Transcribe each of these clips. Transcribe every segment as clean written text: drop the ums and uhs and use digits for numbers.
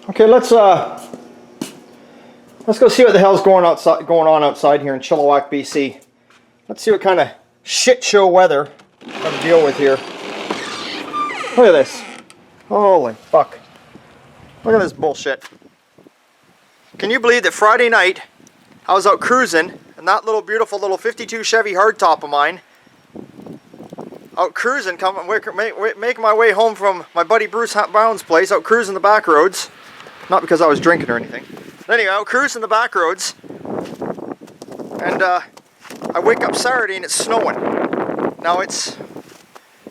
Okay, let's go see what the hell's going on outside here in Chilliwack, BC. Let's see what kind of shit show weather I have to deal with here. Look at this. Holy fuck. Look at this bullshit. Can you believe that Friday night I was out cruising in that little beautiful little 52 Chevy hardtop of mine, out cruising, making my way home from my buddy Bruce Brown's place, out cruising the back roads. Not because I was drinking or anything. But anyway, out cruising the back roads, and I wake up Saturday and it's snowing. Now it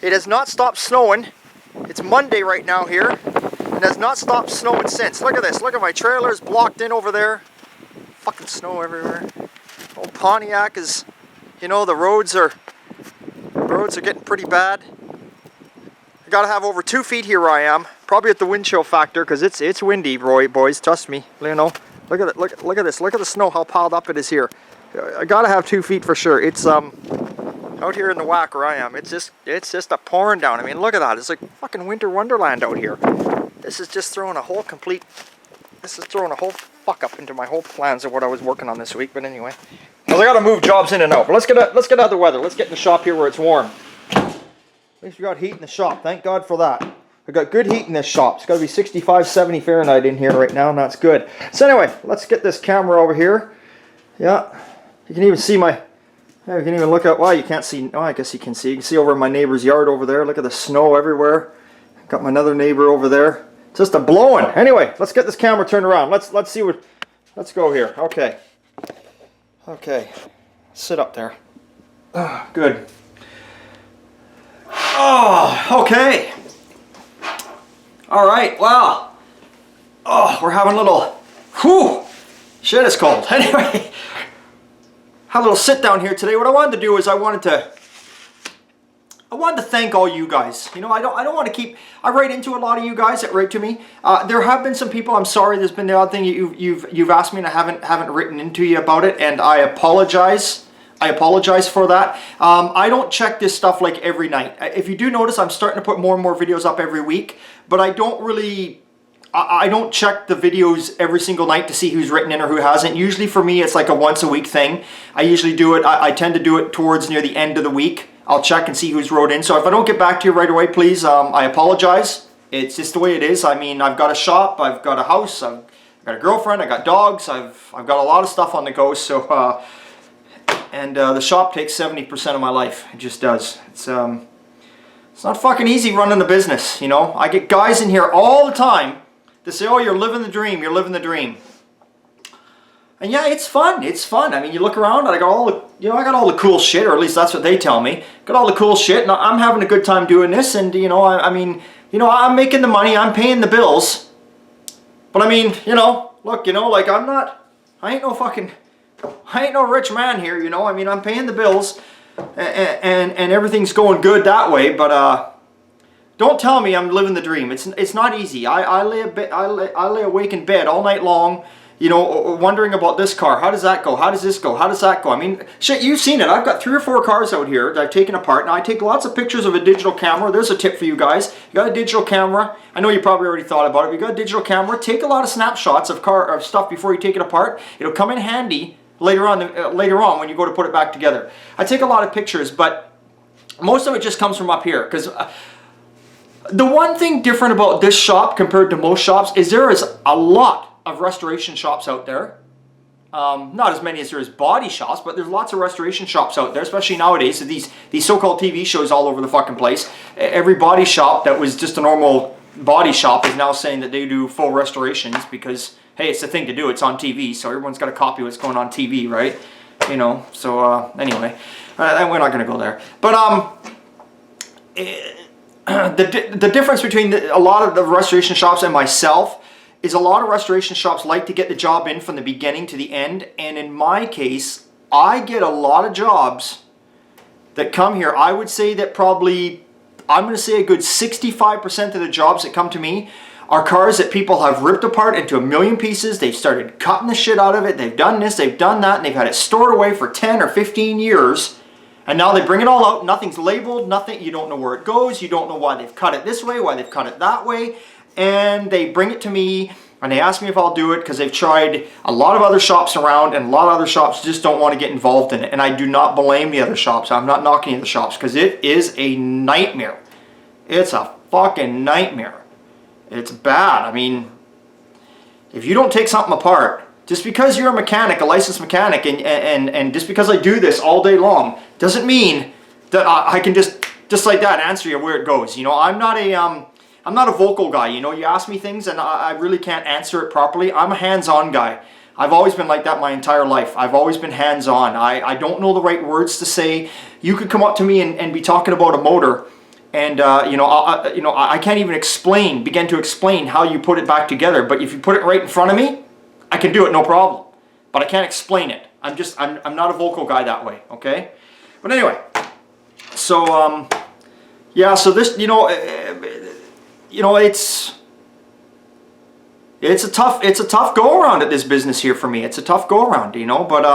has not stopped snowing. It's Monday right now here, and has not stopped snowing since. Look at this. Look at my trailers blocked in over there. Fucking snow everywhere. Old Pontiac is, you know, the roads are getting pretty bad. I gotta have over 2 feet here where I am. Probably at the wind chill factor, because it's windy, boys. Trust me. You know, look at it. Look at this. Look at the snow. How piled up it is here. I gotta have 2 feet for sure. It's out here in the whack where I am. It's just a pouring down. I mean, look at that. It's like fucking winter wonderland out here. This is just throwing a whole fuck up into my whole plans of what I was working on this week. But anyway, because I gotta move jobs in and out. But let's get out of the weather. Let's get in the shop here where it's warm. At least we got heat in the shop. Thank God for that. I got good heat in this shop. It's got to be 65, 70 Fahrenheit in here right now, and that's good. So anyway, let's get this camera over here. Yeah, you can even see my. Yeah, you can even look at. Well, you can't see. Oh, I guess you can see. You can see over in my neighbor's yard over there. Look at the snow everywhere. Got my another neighbor over there. Just a blowing. Anyway, let's get this camera turned around. Let's see what. Let's go here. Okay. Okay. Sit up there. Good. Oh, okay. All right, wow. Oh, we're having a little, whew, shit, it's cold. Anyway, had a little sit down here today. What I wanted to do is I wanted to thank all you guys. You know, I don't want to keep, I write into a lot of you guys that write to me. There have been some people, I'm sorry, there's been the odd thing you've asked me and I haven't written into you about it, and I apologize. I apologize for that. I don't check this stuff like every night. If you do notice, I'm starting to put more and more videos up every week, but I don't check the videos every single night to see who's written in or who hasn't. Usually for me, it's like a once a week thing. I usually do it, I tend to do it towards near the end of the week. I'll check and see who's wrote in. So if I don't get back to you right away, please, I apologize. It's just the way it is. I mean, I've got a shop, I've got a house, I've got a girlfriend, I got dogs, I've got a lot of stuff on the go, so... And the shop takes 70% of my life. It just does. It's not fucking easy running a business, you know. I get guys in here all the time to say, "Oh, you're living the dream. You're living the dream." And yeah, it's fun. It's fun. I mean, you look around, and I got all the cool shit, or at least that's what they tell me. Got all the cool shit, and I'm having a good time doing this. And you know, I mean, you know, I'm making the money. I'm paying the bills. But I mean, you know, look, you know, like I ain't no rich man here, you know. I mean, I'm paying the bills, and everything's going good that way. But don't tell me I'm living the dream. It's not easy. I lay awake in bed all night long, you know, wondering about this car. How does that go? How does this go? How does that go? I mean, shit, you've seen it. I've got 3 or 4 cars out here that I've taken apart. Now I take lots of pictures of a digital camera. There's a tip for you guys. You got a digital camera. I know you probably already thought about it. You got a digital camera. Take a lot of snapshots of stuff before you take it apart. It'll come in handy later on when you go to put it back together. I take a lot of pictures, but most of it just comes from up here, because the one thing different about this shop compared to most shops is there is a lot of restoration shops out there. Not as many as there is body shops, but there's lots of restoration shops out there, especially nowadays. So these so-called TV shows all over the fucking place. Every body shop that was just a normal body shop is now saying that they do full restorations because, hey, it's the thing to do. It's on TV, so everyone's got to copy what's going on TV, right? You know, so anyway, we're not going to go there. But the difference between a lot of the restoration shops and myself is a lot of restoration shops like to get the job in from the beginning to the end, and in my case, I get a lot of jobs that come here. I would say that probably, I'm going to say a good 65% of the jobs that come to me are cars that people have ripped apart into a million pieces. They've started cutting the shit out of it. They've done this, they've done that, and they've had it stored away for 10 or 15 years. And now they bring it all out. Nothing's labeled, nothing. You don't know where it goes. You don't know why they've cut it this way, why they've cut it that way. And they bring it to me, And they ask me if I'll do it because they've tried a lot of other shops around, and a lot of other shops just don't want to get involved in it. And I do not blame the other shops. I'm not knocking the shops because it is a nightmare. It's a fucking nightmare. It's bad. I mean, if you don't take something apart, just because you're a mechanic, a licensed mechanic, and just because I do this all day long, doesn't mean that I can just like that answer you where it goes. You know, I'm not a vocal guy. You know, you ask me things and I really can't answer it properly. I'm a hands-on guy. I've always been like that my entire life. I've always been hands-on. I don't know the right words to say. You could come up to me and be talking about a motor, and I can't even begin to explain how you put it back together. But if you put it right in front of me, I can do it, no problem. But I can't explain it. I'm not a vocal guy that way, okay? But anyway, so yeah, so this, it's a tough go around at this business here for me. It's a tough go around, you know, but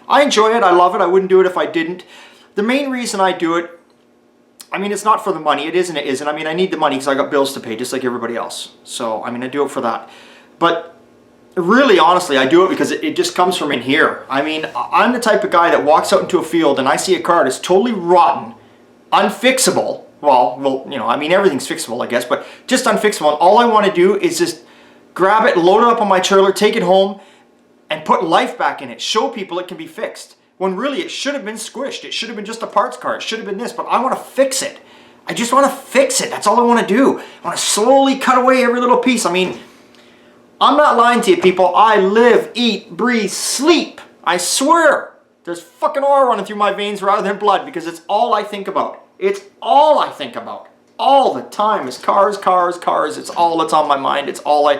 I enjoy it. I love it. I wouldn't do it if I didn't. The main reason I do it, I mean, it's not for the money. It isn't. It isn't. I mean, I need the money because I got bills to pay just like everybody else. So, I mean, I do it for that. But really, honestly, I do it because it just comes from in here. I mean, I'm the type of guy that walks out into a field and I see a car that's totally rotten, unfixable. Well, you know, I mean, everything's fixable, I guess, but just unfixable. And all I want to do is just grab it, load it up on my trailer, take it home, and put life back in it. Show people it can be fixed. When really, it should have been squished. It should have been just a parts car. It should have been this, but I want to fix it. I just want to fix it. That's all I want to do. I want to slowly cut away every little piece. I mean, I'm not lying to you, people. I live, eat, breathe, sleep. I swear. There's fucking oil running through my veins rather than blood because it's all I think about. It's all I think about. All the time is cars, cars, cars. It's all that's on my mind. It's all I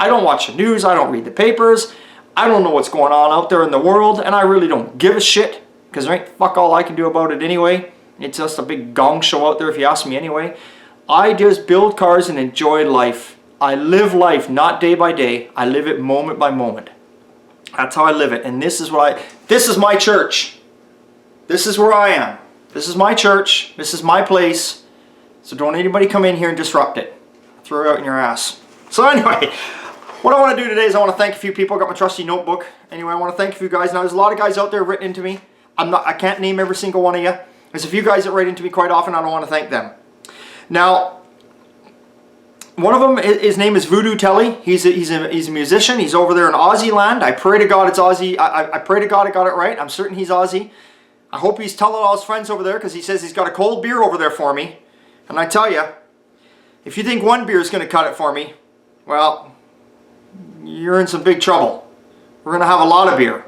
don't watch the news. I don't read the papers. I don't know what's going on out there in the world. And I really don't give a shit because there ain't fuck all I can do about it anyway. It's just a big gong show out there if you ask me anyway. I just build cars and enjoy life. I live life not day by day. I live it moment by moment. That's how I live it. And this is my church. This is where I am. This is my church. This is my place. So don't anybody come in here and disrupt it. Throw it out in your ass. So anyway, what I want to do today is I want to thank a few people. I got my trusty notebook. Anyway, I want to thank a few guys. Now there's a lot of guys out there written into me. I can't name every single one of you. There's a few guys that write into me quite often. I don't want to thank them. Now, one of them, his name is Voodoo Telly. He's a musician. He's over there in Aussie land. I pray to God it's Aussie. I pray to God I got it right. I'm certain he's Aussie. I hope he's telling all his friends over there because he says he's got a cold beer over there for me. And I tell you, if you think one beer is going to cut it for me, well, you're in some big trouble. We're going to have a lot of beer.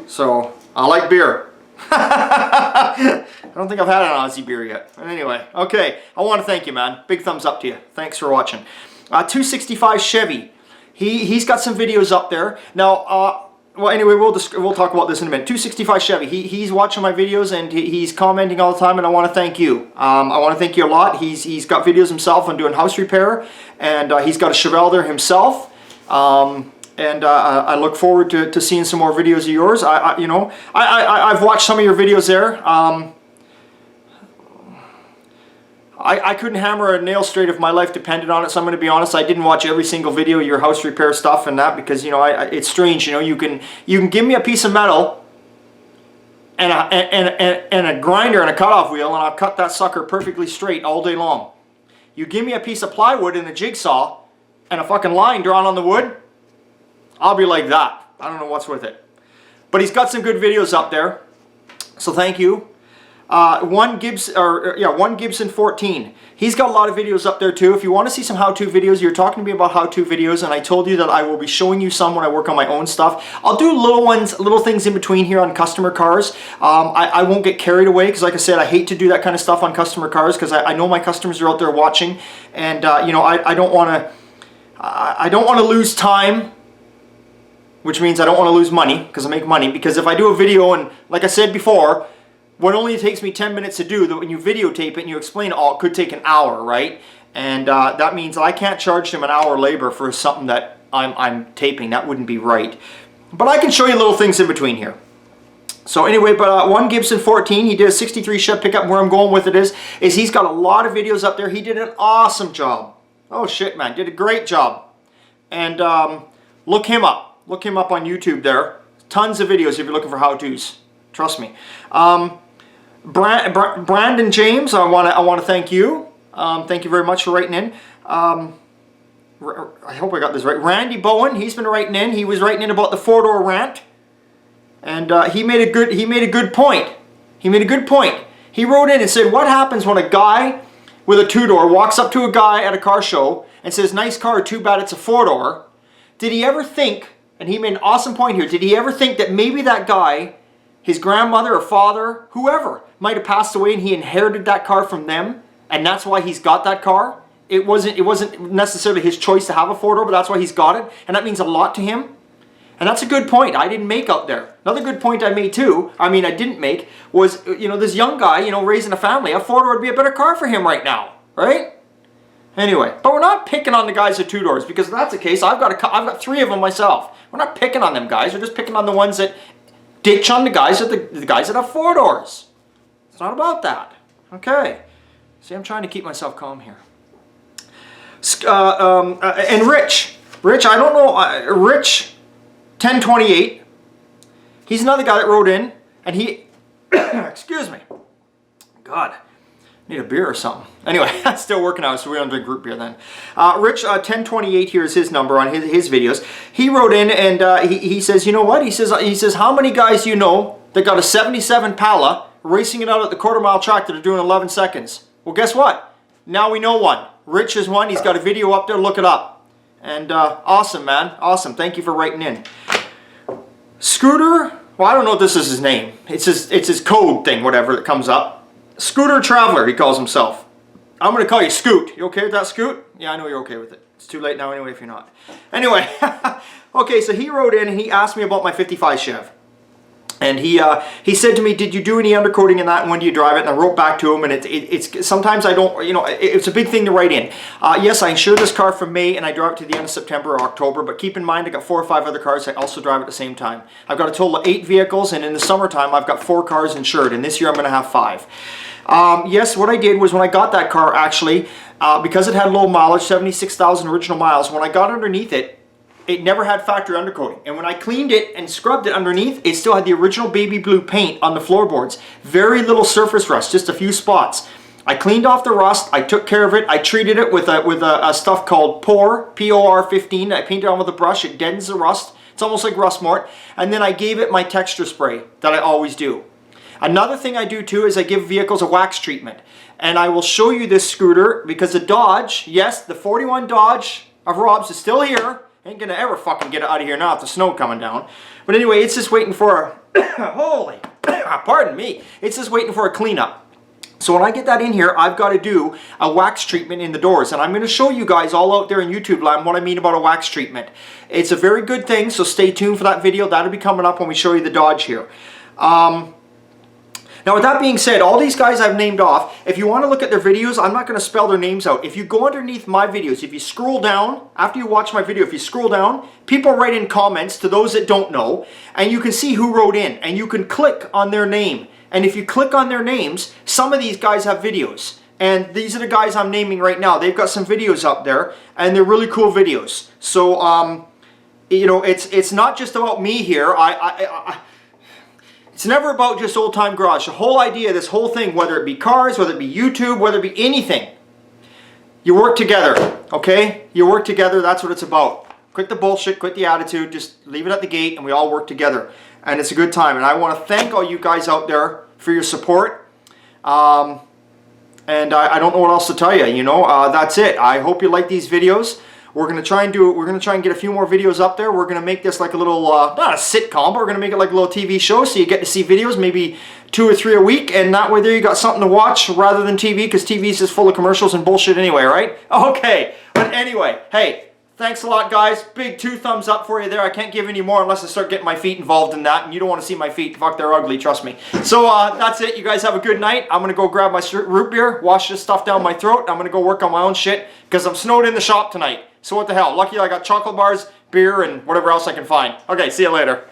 So, I like beer. I don't think I've had an Aussie beer yet. But anyway, okay. I want to thank you, man. Big thumbs up to you. Thanks for watching. 265 Chevy. He's got some videos up there. Now, well, anyway, we'll talk about this in a minute. 265 Chevy. He's watching my videos and he's commenting all the time, and I want to thank you. I want to thank you a lot. He's got videos himself on doing house repair, and he's got a Chevelle there himself. I look forward to seeing some more videos of yours. I've watched some of your videos there. I couldn't hammer a nail straight if my life depended on it, so I'm going to be honest, I didn't watch every single video of your house repair stuff and that because, you know, it's strange, you know, you can give me a piece of metal and a grinder and a cutoff wheel and I'll cut that sucker perfectly straight all day long. You give me a piece of plywood and a jigsaw and a fucking line drawn on the wood, I'll be like that. I don't know what's with it. But he's got some good videos up there, so thank you. One Gibson 14. He's got a lot of videos up there too. If you want to see some how-to videos, you're talking to me about how-to videos, and I told you that I will be showing you some when I work on my own stuff. I'll do little things in between here on customer cars. I won't get carried away because, like I said, I hate to do that kind of stuff on customer cars because I know my customers are out there watching, and you know, I don't want to lose time. Which means I don't want to lose money because I make money. Because if I do a video and, like I said before, what only takes me 10 minutes to do, that when you videotape it and you explain it all, it could take an hour, right? And that means I can't charge them an hour labor for something that I'm taping. That wouldn't be right. But I can show you little things in between here. So anyway, but one Gibson 14, he did a 63 Chev pickup. Where I'm going with it is he's got a lot of videos up there. He did an awesome job. Oh shit, man, did a great job. and look him up. Look him up on YouTube there. Tons of videos if you're looking for how-tos. Trust me. Brandon James, I want to thank you. Thank you very much for writing in. I hope I got this right. Randy Bowen, he's been writing in. He was writing in about the four-door rant, and he made a good point. He made a good point. He wrote in and said, "What happens when a guy with a two-door walks up to a guy at a car show and says, 'Nice car, too bad it's a four-door'? Did he ever think?" And he made an awesome point here. Did he ever think that maybe that guy, his grandmother or father, whoever, might have passed away and he inherited that car from them, and that's why he's got that car? It wasn't necessarily his choice to have a four-door, but that's why he's got it, and that means a lot to him. And that's a good point I didn't make out there. Another good point I made too, I didn't make, was, this young guy, raising a family, a four-door would be a better car for him right now, right? Anyway, but we're not picking on the guys with two doors, because if that's the case, I've got 3 of them myself. We're not picking on them guys. We're just picking on the ones that ditch on the guys that have 4 doors. It's not about that. Okay. See, I'm trying to keep myself calm here. And Rich, I don't know, Rich 1028. He's another guy that wrote in, and he, excuse me, God. Need a beer or something. Anyway, I'm still working out, so we don't drink root beer then. Rich 1028 here is his number on his videos. He wrote in and he says, you know what? He says, how many guys do you know that got a 77 Pala racing it out at the quarter-mile track that are doing 11 seconds? Well, guess what? Now we know one. Rich is one. He's got a video up there. Look it up. And awesome, man. Awesome. Thank you for writing in. Scooter. Well, I don't know if this is his name. It's his code thing, whatever that comes up. Scooter Traveler, he calls himself. I'm going to call you Scoot. You okay with that, Scoot? Yeah, I know you're okay with it. It's too late now anyway if you're not. Anyway, okay, so he wrote in and he asked me about my 55 Chev. And he said to me, did you do any undercoating in that, and when do you drive it? And I wrote back to him, and it's sometimes I don't, it's a big thing to write in. Yes, I insured this car from May, and I drive it to the end of September or October, but keep in mind I got 4 or 5 other cars I also drive at the same time. I've got a total of 8 vehicles, and in the summertime I've got 4 cars insured, and this year I'm going to have 5. Yes, what I did was when I got that car, actually, because it had low mileage, 76,000 original miles, when I got underneath it, it never had factory undercoating. And when I cleaned it and scrubbed it underneath, it still had the original baby blue paint on the floorboards. Very little surface rust, just a few spots. I cleaned off the rust, I took care of it, I treated it with a stuff called POR, P-O-R 15. I painted it on with a brush, it deadens the rust. It's almost like rust mort. And then I gave it my texture spray that I always do. Another thing I do too is I give vehicles a wax treatment. And I will show you this scooter because the Dodge, yes, the 41 Dodge of Rob's is still here. Ain't gonna ever fucking get it out of here now with the snow coming down. But anyway, it's just waiting for a, holy, pardon me. It's just waiting for a cleanup. So when I get that in here, I've got to do a wax treatment in the doors. And I'm going to show you guys all out there in YouTube land what I mean about a wax treatment. It's a very good thing, so stay tuned for that video. That'll be coming up when we show you the Dodge here. Now with that being said, all these guys I've named off, if you want to look at their videos, I'm not going to spell their names out. If you go underneath my videos, if you scroll down, after you watch my video, if you scroll down, people write in comments to those that don't know, and you can see who wrote in, and you can click on their name. And if you click on their names, some of these guys have videos. And these are the guys I'm naming right now. They've got some videos up there, and they're really cool videos. So, it's not just about me here. It's never about just Old Time Garage. The whole idea, this whole thing, whether it be cars, whether it be YouTube, whether it be anything, you work together, okay? You work together, that's what it's about. Quit the bullshit, quit the attitude, just leave it at the gate and we all work together. And it's a good time. And I want to thank all you guys out there for your support. And I don't know what else to tell you, that's it. I hope you like these videos. We're gonna try and get a few more videos up there. We're gonna make this like a little, not a sitcom, but we're gonna make it like a little TV show, so you get to see videos, maybe 2 or 3 a week, and that way there you got something to watch rather than TV, because TV is just full of commercials and bullshit anyway, right? Okay, but anyway, hey, thanks a lot, guys. Big 2 thumbs up for you there. I can't give any more unless I start getting my feet involved in that, and you don't want to see my feet. Fuck, they're ugly, trust me. So that's it. You guys have a good night. I'm gonna go grab my root beer, wash this stuff down my throat. I'm gonna go work on my own shit because I'm snowed in the shop tonight. So what the hell? Lucky I got chocolate bars, beer, and whatever else I can find. Okay, see you later.